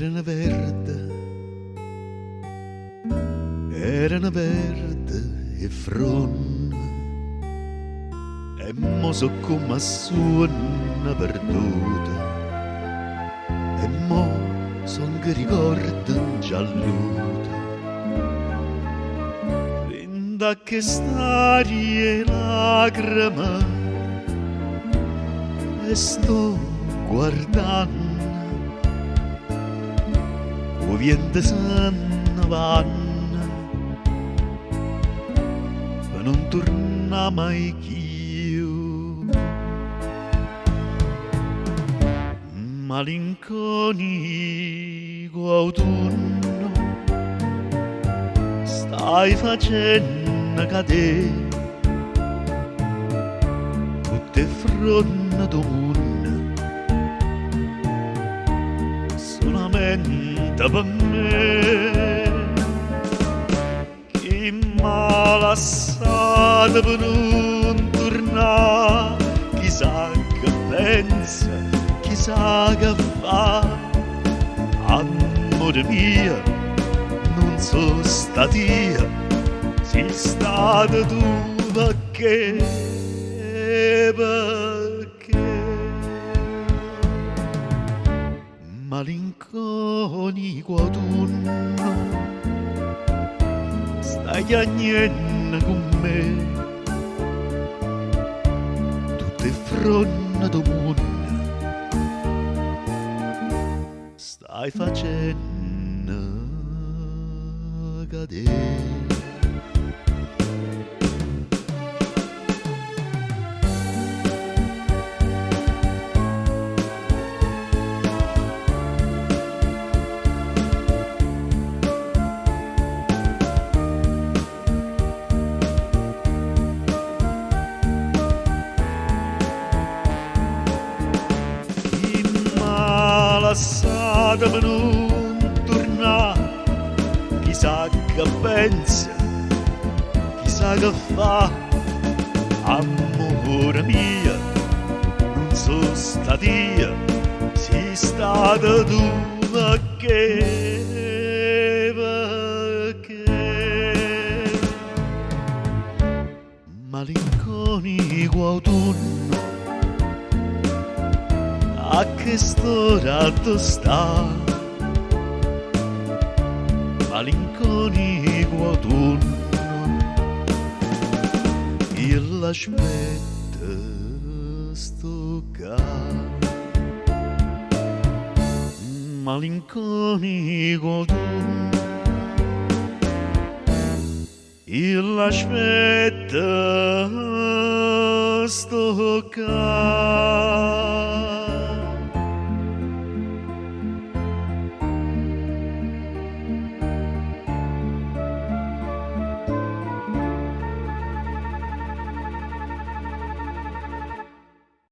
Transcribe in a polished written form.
Erano verde e fron, e mo so come suona perduta, e mo son che ricordo gialluta. Da che starie lacrime e sto guardando o vento se ne vanno e non torna mai più. Malinconico autunno stai facendo cadere tutte fronte del mondo solamente per me, chi m'ha lasciato per non tornare, chissà che pensa, chissà che fa, amore mio, non so stata io, sei stata tu perché. Malinconico autunno stai piagnendo con me tutte fronte del mondo stai facendo cadere. Lasciata per non tornare, chissà che pensa, chissà che fa, amore mio, non so stata io, sei stata tu perché malinconico autunno a che st'ora tu sta, malinconico autunno, io l'aspetto sto qua, malinconico autunno, io l'aspetto sto qua.